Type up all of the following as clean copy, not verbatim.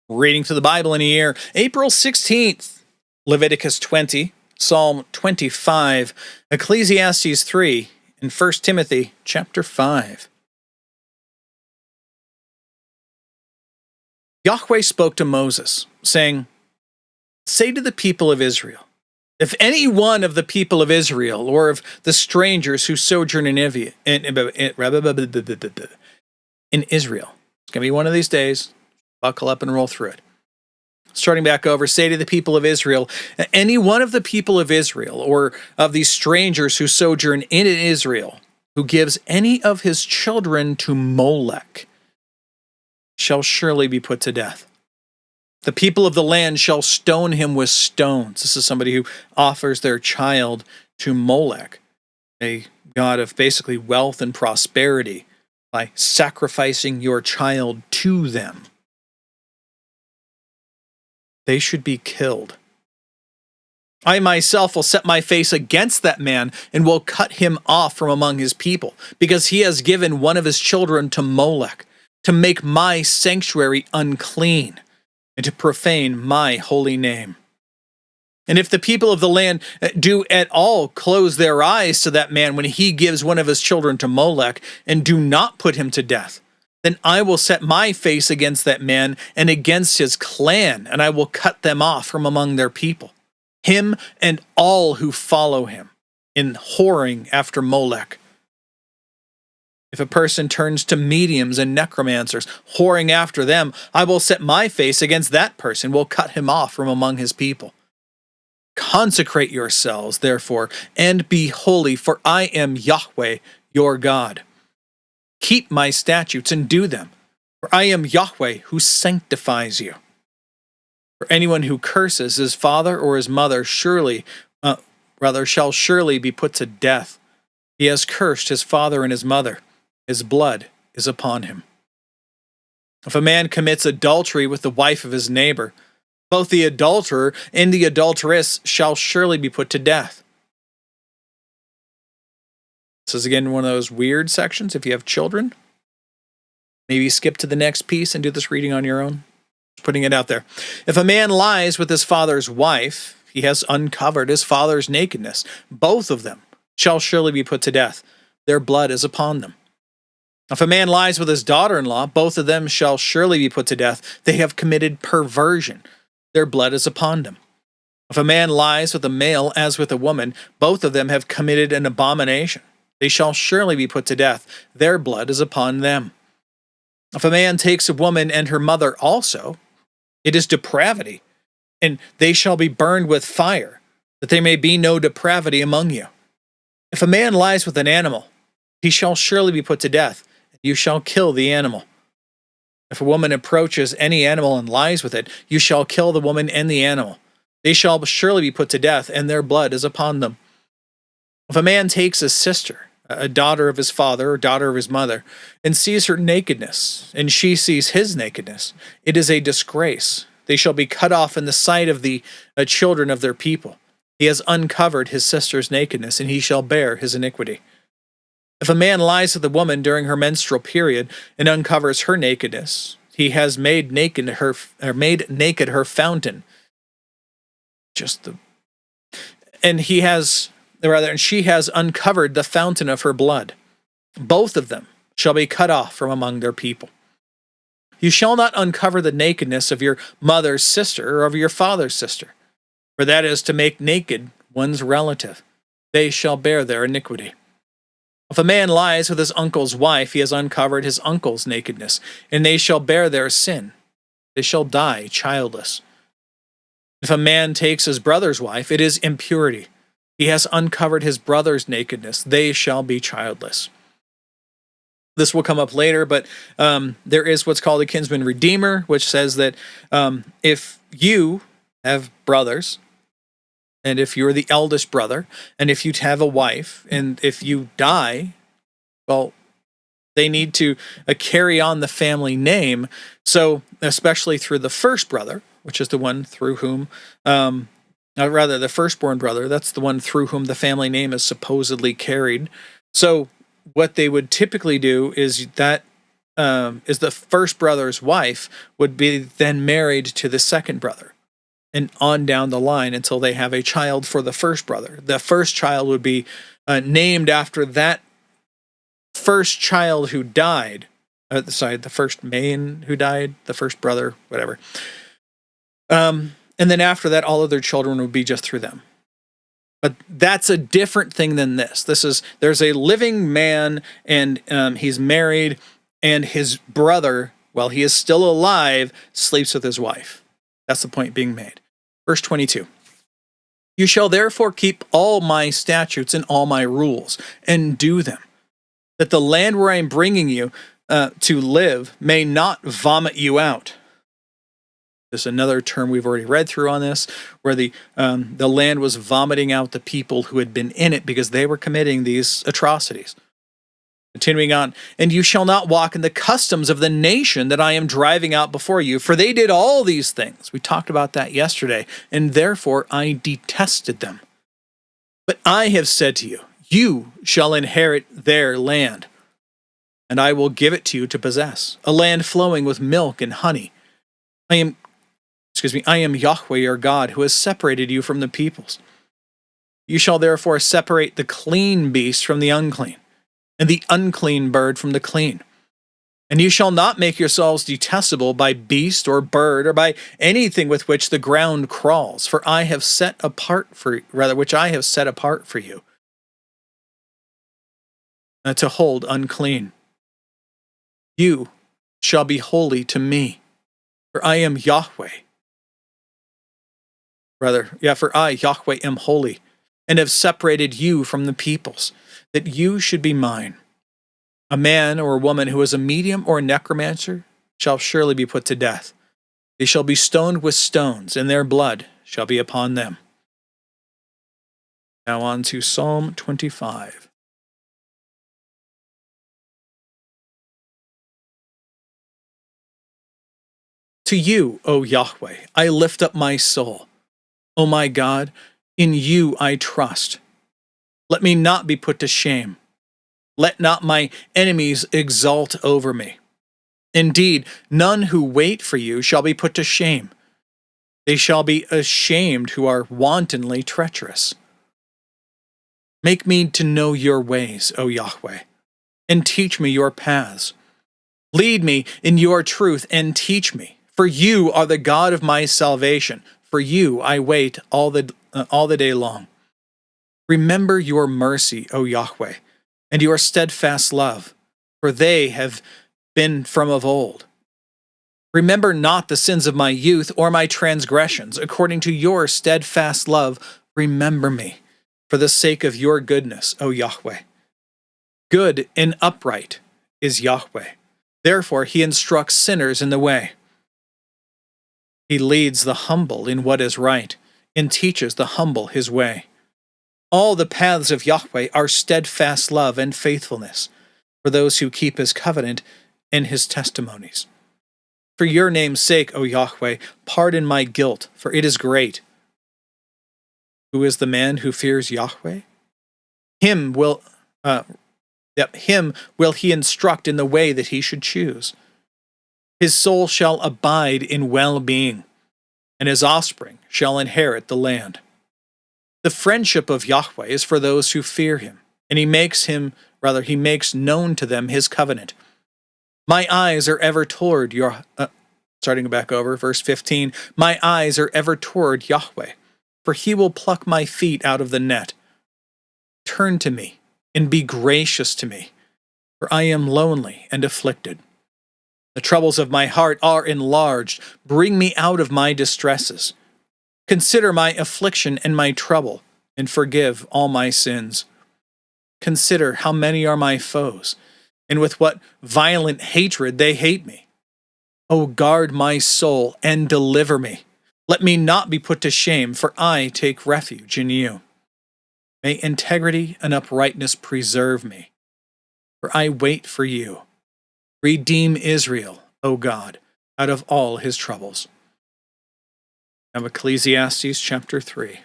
Reading through the Bible in a year, April 16th, Leviticus 20, Psalm 25, Ecclesiastes 3, and 1 Timothy chapter 5. Yahweh spoke to Moses, saying, "Say to the people of Israel, if any one of the people of Israel or of the strangers who sojourn in Israel, it's going to be one of these days, buckle up and roll through it. Starting back over, say to the people of Israel, any one of the people of Israel or of these strangers who sojourn in Israel, who gives any of his children to Molech, shall surely be put to death. The people of the land shall stone him with stones." This is somebody who offers their child to Molech, a god of basically wealth and prosperity, by sacrificing your child to them. They should be killed. I myself will set my face against that man and will cut him off from among his people, because he has given one of his children to Molech, to make my sanctuary unclean, and to profane my holy name. And if the people of the land do at all close their eyes to that man when he gives one of his children to Molech, and do not put him to death, then I will set my face against that man and against his clan, and I will cut them off from among their people, him and all who follow him, in whoring after Molech. If a person turns to mediums and necromancers, whoring after them, I will set my face against that person, will cut him off from among his people. Consecrate yourselves, therefore, and be holy, for I am Yahweh, your God. Keep my statutes and do them, for I am Yahweh who sanctifies you. For anyone who curses his father or his mother shall surely be put to death. He has cursed his father and his mother. His blood is upon him. If a man commits adultery with the wife of his neighbor, both the adulterer and the adulteress shall surely be put to death. This is again one of those weird sections. If you have children, maybe skip to the next piece and do this reading on your own. Just putting it out there. If a man lies with his father's wife, he has uncovered his father's nakedness. Both of them shall surely be put to death. Their blood is upon them. If a man lies with his daughter-in-law, both of them shall surely be put to death. They have committed perversion. Their blood is upon them. If a man lies with a male as with a woman, both of them have committed an abomination. They shall surely be put to death. Their blood is upon them. If a man takes a woman and her mother also, it is depravity, and they shall be burned with fire, that there may be no depravity among you. If a man lies with an animal, he shall surely be put to death. You shall kill the animal. If a woman approaches any animal and lies with it, you shall kill the woman and the animal. They shall surely be put to death, and their blood is upon them. If a man takes a sister, a daughter of his father or daughter of his mother, and sees her nakedness, and she sees his nakedness, it is a disgrace. They shall be cut off in the sight of the children of their people. He has uncovered his sister's nakedness, and he shall bear his iniquity. If a man lies with a woman during her menstrual period and uncovers her nakedness, he has made naked her fountain. And she has uncovered the fountain of her blood. Both of them shall be cut off from among their people. You shall not uncover the nakedness of your mother's sister or of your father's sister, for that is to make naked one's relative. They shall bear their iniquity. If a man lies with his uncle's wife, he has uncovered his uncle's nakedness, and they shall bear their sin. They shall die childless. If a man takes his brother's wife, it is impurity. He has uncovered his brother's nakedness. They shall be childless. This will come up later, but there is what's called a kinsman redeemer, which says that if you have brothers, and if you're the eldest brother, and if you have a wife, and if you die, well, they need to carry on the family name. So, especially through the first brother, which is the one through whom, the firstborn brother, that's the one through whom the family name is supposedly carried. So, what they would typically do is that is the first brother's wife would be then married to the second brother, and on down the line until they have a child for the first brother. The first child would be named after that first child who died. The first man who died, the first brother, whatever. And then after that, all of their children would be just through them. But that's a different thing than this. There's a living man, and he's married, and his brother, while he is still alive, sleeps with his wife. That's the point being made. Verse 22. You shall therefore keep all my statutes and all my rules, and do them, that the land where I am bringing you to live may not vomit you out. There's another term we've already read through on this, where the land was vomiting out the people who had been in it because they were committing these atrocities. Continuing on, and you shall not walk in the customs of the nation that I am driving out before you, for they did all these things. We talked about that yesterday, and therefore I detested them. But I have said to you, you shall inherit their land, and I will give it to you to possess, a land flowing with milk and honey. I am Yahweh your God, who has separated you from the peoples. You shall therefore separate the clean beast from the unclean, and the unclean bird from the clean. And you shall not make yourselves detestable by beast or bird or by anything with which the ground crawls, for I have set apart for you, to hold unclean. You shall be holy to me, for I am Yahweh. For I, Yahweh, am holy, and have separated you from the peoples, that you should be mine. A man or a woman who is a medium or a necromancer shall surely be put to death. They shall be stoned with stones, and their blood shall be upon them. Now on to Psalm 25. To you, O Yahweh, I lift up my soul. O my God, in you I trust. Let me not be put to shame. Let not my enemies exult over me. Indeed, none who wait for you shall be put to shame. They shall be ashamed who are wantonly treacherous. Make me to know your ways, O Yahweh, and teach me your paths. Lead me in your truth and teach me, for you are the God of my salvation. For you I wait all the day long. Remember your mercy, O Yahweh, and your steadfast love, for they have been from of old. Remember not the sins of my youth or my transgressions. According to your steadfast love, remember me, for the sake of your goodness, O Yahweh. Good and upright is Yahweh. Therefore he instructs sinners in the way. He leads the humble in what is right, and teaches the humble his way. All the paths of Yahweh are steadfast love and faithfulness for those who keep his covenant and his testimonies. For your name's sake, O Yahweh, pardon my guilt, for it is great. Who is the man who fears Yahweh? Him will he instruct in the way that he should choose. His soul shall abide in well-being, and his offspring shall inherit the land. The friendship of Yahweh is for those who fear him, and he makes known to them his covenant. My eyes are ever toward verse 15. My eyes are ever toward Yahweh, for he will pluck my feet out of the net. Turn to me, and be gracious to me, for I am lonely and afflicted. The troubles of my heart are enlarged. Bring me out of my distresses. Consider my affliction and my trouble, and forgive all my sins. Consider how many are my foes, and with what violent hatred they hate me. O guard my soul and deliver me. Let me not be put to shame, for I take refuge in you. May integrity and uprightness preserve me, for I wait for you. Redeem Israel, O God, out of all his troubles. Now Ecclesiastes chapter 3.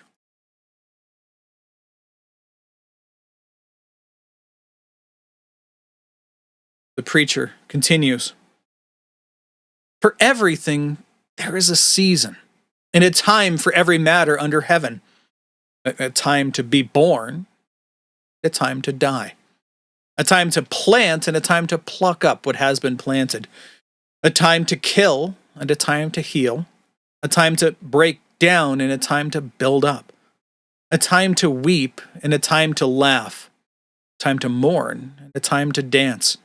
The preacher continues, "For everything there is a season, and a time for every matter under heaven, a time to be born, a time to die, a time to plant and a time to pluck up what has been planted, a time to kill and a time to heal, a time to break down and a time to build up, a time to weep and a time to laugh, a time to mourn and a time to dance,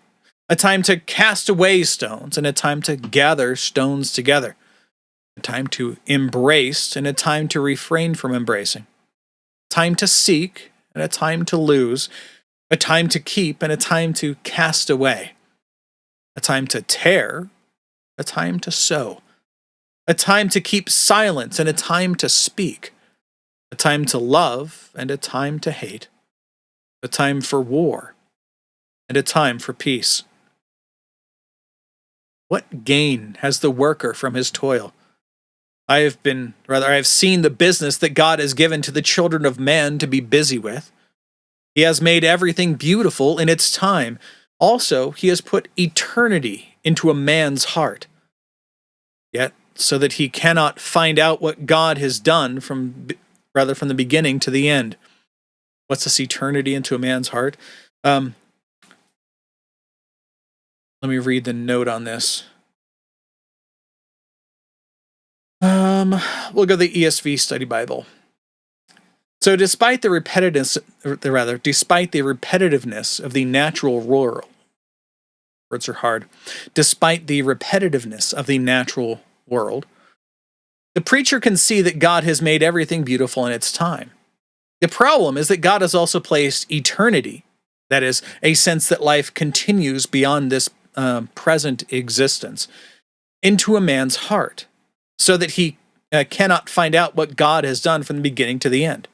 a time to cast away stones and a time to gather stones together, a time to embrace and a time to refrain from embracing, a time to seek and a time to lose, a time to keep and a time to cast away, a time to tear, a time to sow, a time to keep silence and a time to speak, a time to love and a time to hate, a time for war and a time for peace. What gain has the worker from his toil? I have seen the business that God has given to the children of man to be busy with. He has made everything beautiful in its time. Also, he has put eternity into a man's heart. Yet, so that he cannot find out what God has done from the beginning to the end. What's this eternity into a man's heart? Let me read the note on this. We'll go to the ESV Study Bible. So despite the repetitiveness of the natural world, words are hard, despite the repetitiveness of the natural world, the preacher can see that God has made everything beautiful in its time. The problem is that God has also placed eternity, that is, a sense that life continues beyond this present existence, into a man's heart, so that he cannot find out what God has done from the beginning to the end.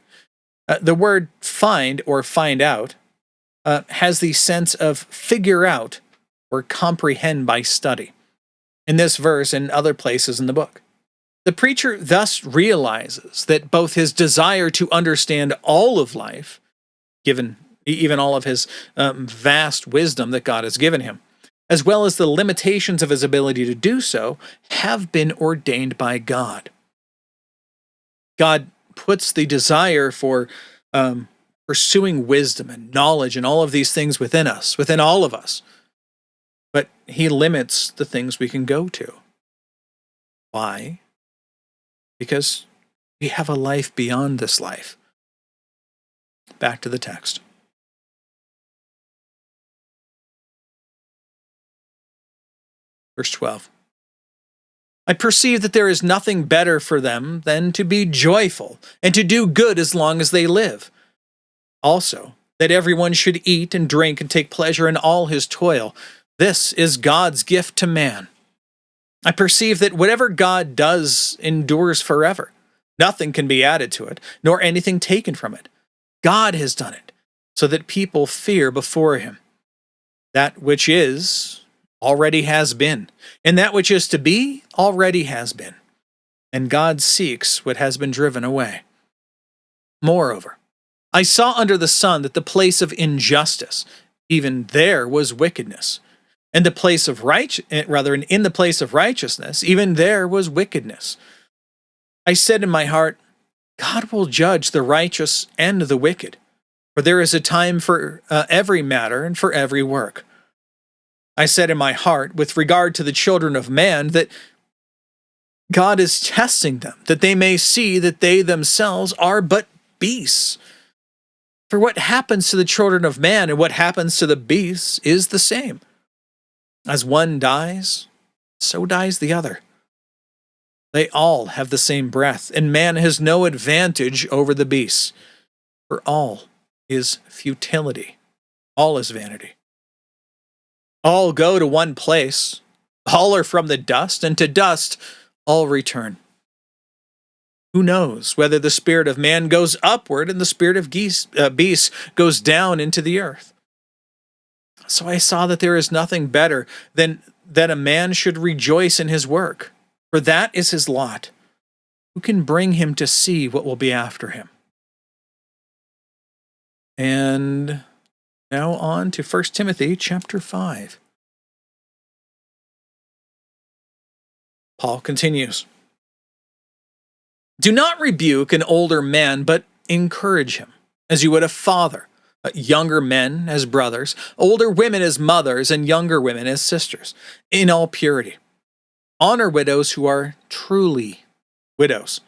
The word find or find out has the sense of figure out or comprehend by study. In this verse and other places in the book, the preacher thus realizes that both his desire to understand all of life, given even all of his vast wisdom that God has given him, as well as the limitations of his ability to do so, have been ordained by God. God puts the desire for pursuing wisdom and knowledge and all of these things within us, within all of us. But he limits the things we can go to. Why? Because we have a life beyond this life. Back to the text. Verse 12. I perceive that there is nothing better for them than to be joyful and to do good as long as they live. Also, that everyone should eat and drink and take pleasure in all his toil. This is God's gift to man. I perceive that whatever God does endures forever. Nothing can be added to it, nor anything taken from it. God has done it, so that people fear before him. That which is already has been, and that which is to be already has been. And God seeks what has been driven away. Moreover, I saw under the sun that the place of injustice, even there was wickedness, and in the place of righteousness, even there was wickedness. I said in my heart, God will judge the righteous and the wicked, for there is a time for every matter and for every work. I said in my heart, with regard to the children of man, that God is testing them, that they may see that they themselves are but beasts. For what happens to the children of man and what happens to the beasts is the same. As one dies, so dies the other. They all have the same breath, and man has no advantage over the beasts, for all is futility, all is vanity. All go to one place, all are from the dust, and to dust all return. Who knows whether the spirit of man goes upward and the spirit of beasts goes down into the earth? So I saw that there is nothing better than that a man should rejoice in his work, for that is his lot. Who can bring him to see what will be after him? And now on to 1 Timothy chapter 5. Paul continues, "Do not rebuke an older man, but encourage him, as you would a father, younger men as brothers, older women as mothers, and younger women as sisters, in all purity. Honor widows who are truly widows.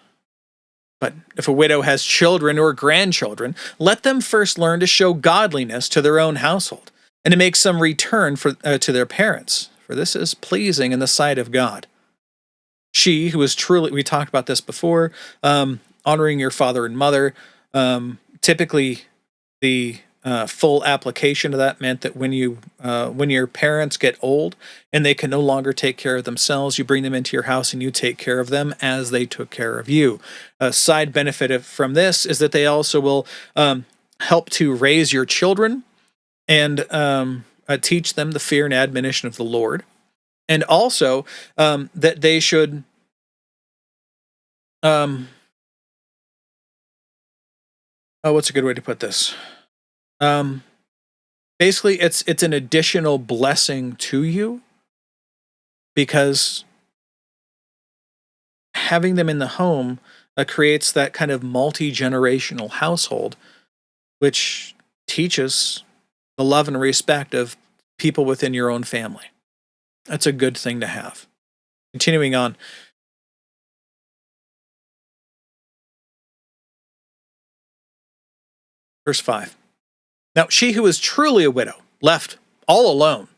But if a widow has children or grandchildren, let them first learn to show godliness to their own household, and to make some return to their parents, for this is pleasing in the sight of God. She who is truly," we talked about this before, honoring your father and mother. Typically, the full application of that meant that when your parents get old and they can no longer take care of themselves, you bring them into your house and you take care of them as they took care of you. A side benefit from this is that they also will help to raise your children and teach them the fear and admonition of the Lord, and also that they should what's a good way to put this? Basically, it's an additional blessing to you, because having them in the home creates that kind of multi-generational household, which teaches the love and respect of people within your own family. That's a good thing to have. Continuing on. Verse 5. "Now she who is truly a widow, left all alone,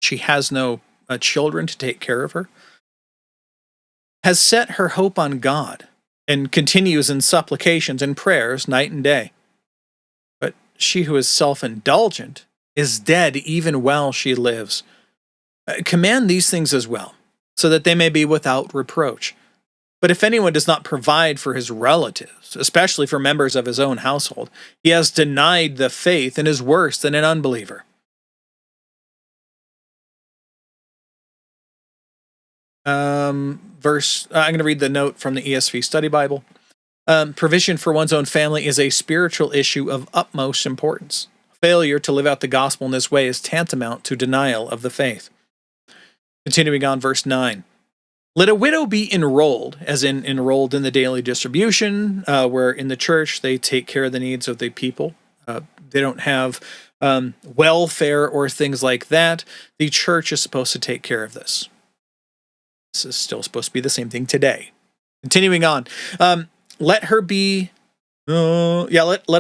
she has no children to take care of her, has set her hope on God, and continues in supplications and prayers night and day. But she who is self-indulgent is dead even while she lives. Command these things as well, so that they may be without reproach. But if anyone does not provide for his relatives, especially for members of his own household, he has denied the faith and is worse than an unbeliever." I'm going to read the note from the ESV Study Bible. "Provision for one's own family is a spiritual issue of utmost importance. Failure to live out the gospel in this way is tantamount to denial of the faith." Continuing on, verse 9. "Let a widow be enrolled," as in enrolled in the daily distribution, where in the church they take care of the needs of the people. They don't have welfare or things like that. The church is supposed to take care of this. This is still supposed to be the same thing today. Continuing on, let a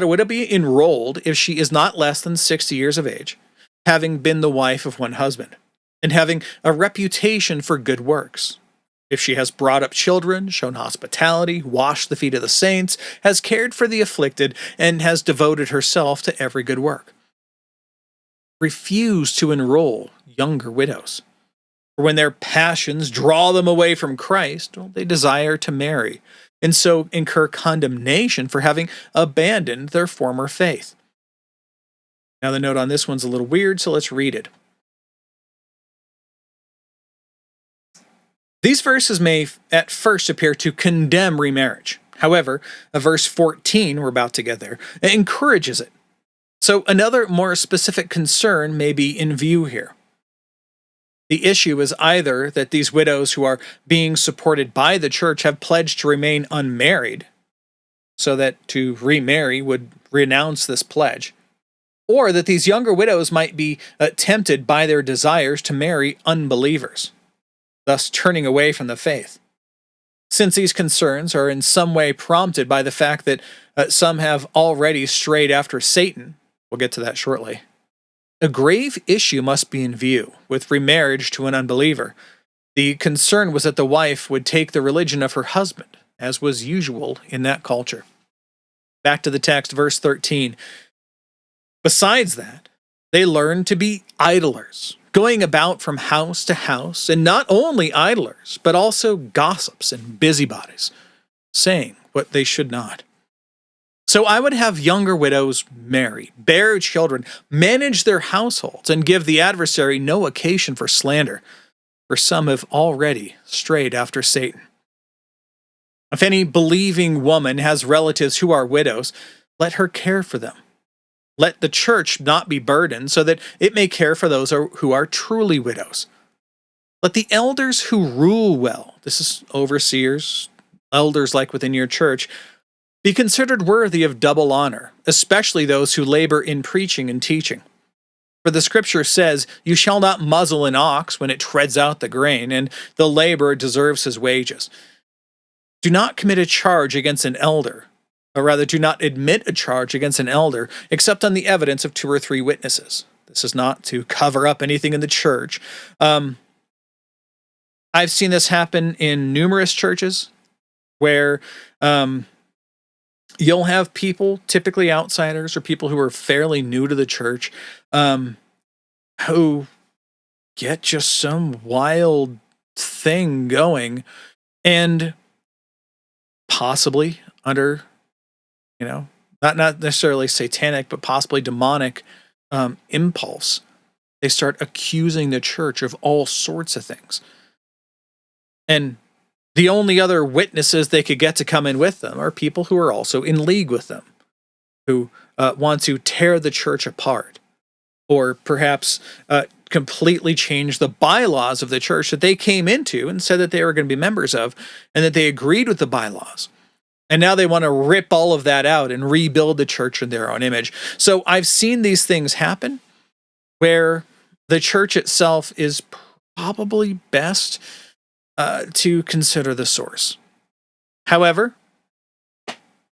widow be enrolled if she is not less than 60 years of age, having been the wife of one husband, and having a reputation for good works. If she has brought up children, shown hospitality, washed the feet of the saints, has cared for the afflicted, and has devoted herself to every good work. Refuse to enroll younger widows. For when their passions draw them away from Christ, they desire to marry, and so incur condemnation for having abandoned their former faith." Now the note on this one's a little weird, so let's read it. "These verses may at first appear to condemn remarriage. However, verse 14, we're about to get there, encourages it. So another more specific concern may be in view here. The issue is either that these widows who are being supported by the church have pledged to remain unmarried, so that to remarry would renounce this pledge, or that these younger widows might be tempted by their desires to marry unbelievers, thus turning away from the faith. Since these concerns are in some way prompted by the fact that some have already strayed after Satan, we'll get to that shortly, a grave issue must be in view with remarriage to an unbeliever. The concern was that the wife would take the religion of her husband, as was usual in that culture." Back to the text, verse 13. "Besides that, they learned to be idlers, going about from house to house, and not only idlers, but also gossips and busybodies, saying what they should not. So I would have younger widows marry, bear children, manage their households, and give the adversary no occasion for slander, for some have already strayed after Satan. If any believing woman has relatives who are widows, let her care for them. Let the church not be burdened, so that it may care for those who are truly widows. Let the elders who rule well, this is overseers, elders like within your church, be considered worthy of double honor, especially those who labor in preaching and teaching. For the scripture says, "You shall not muzzle an ox when it treads out the grain, and the laborer deserves his wages." Do not commit a charge against an elder, or rather, do not admit a charge against an elder, except on the evidence of 2 or 3 witnesses. This is not to cover up anything in the church. I've seen this happen in numerous churches where you'll have people, typically outsiders or people who are fairly new to the church, who get just some wild thing going, and possibly under, not necessarily satanic, but possibly demonic impulse, they start accusing the church of all sorts of things. And the only other witnesses they could get to come in with them are people who are also in league with them, who want to tear the church apart, or perhaps completely change the bylaws of the church that they came into and said that they were going to be members of, and that they agreed with the bylaws. And now they want to rip all of that out and rebuild the church in their own image. So I've seen these things happen where the church itself is probably best to consider the source. However,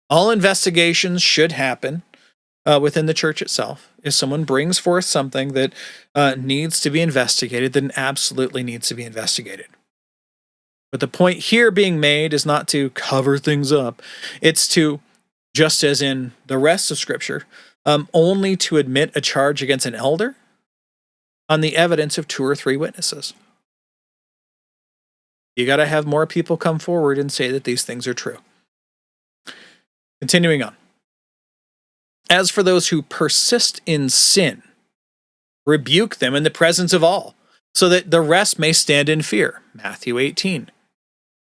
all investigations should happen within the church itself. If someone brings forth something that needs to be investigated, then absolutely needs to be investigated. But the point here being made is not to cover things up. It's to, just as in the rest of Scripture, only to admit a charge against an elder on the evidence of 2 or 3 witnesses. You got to have more people come forward and say that these things are true. Continuing on. As for those who persist in sin, rebuke them in the presence of all, so that the rest may stand in fear. Matthew 18.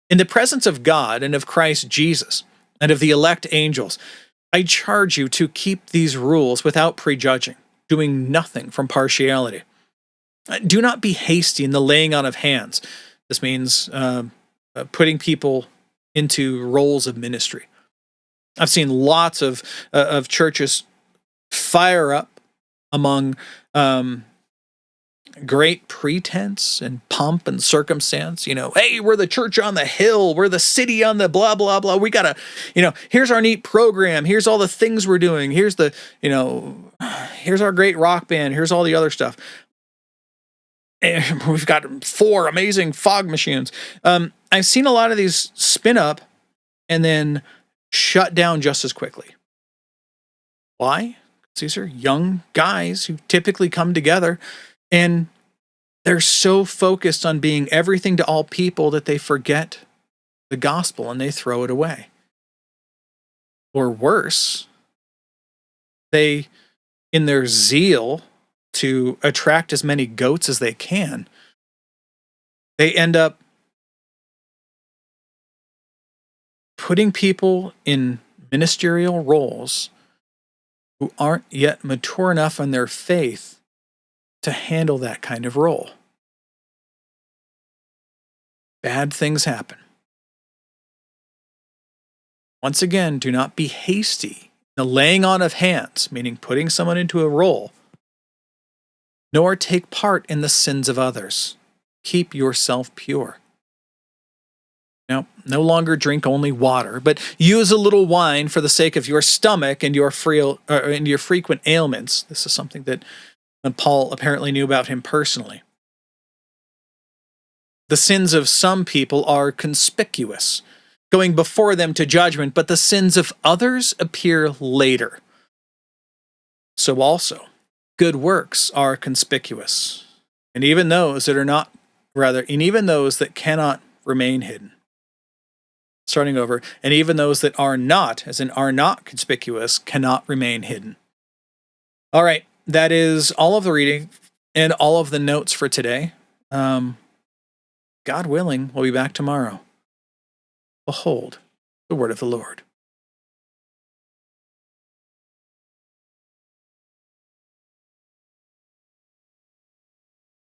In the presence of God and of Christ Jesus and of the elect angels, I charge you to keep these rules without prejudging, doing nothing from partiality. Do not be hasty in the laying on of hands. This means putting people into roles of ministry. I've seen lots of churches fire up among great pretense and pomp and circumstance. Hey, we're the church on the hill. We're the city on the blah, blah, blah. We got to, here's our neat program. Here's all the things we're doing. Here's here's our great rock band. Here's all the other stuff. And we've got 4 amazing fog machines. I've seen a lot of these spin up and then shut down just as quickly. Why? These are young guys who typically come together, and they're so focused on being everything to all people that they forget the gospel and they throw it away. Or worse, they, in their zeal to attract as many goats as they can, they end up putting people in ministerial roles who aren't yet mature enough in their faith to handle that kind of role. Bad things happen. Once again, do not be hasty in the laying on of hands, meaning putting someone into a role, nor take part in the sins of others. Keep yourself pure. Now, no longer drink only water, but use a little wine for the sake of your stomach and your frequent ailments. This is something that Paul apparently knew about him personally. The sins of some people are conspicuous, going before them to judgment, but the sins of others appear later. So also, good works are conspicuous, and even those that cannot remain hidden. Starting over, and even those that are not, as in are not conspicuous, cannot remain hidden. All right, that is all of the reading and all of the notes for today. God willing, we'll be back tomorrow. Behold, the word of the Lord.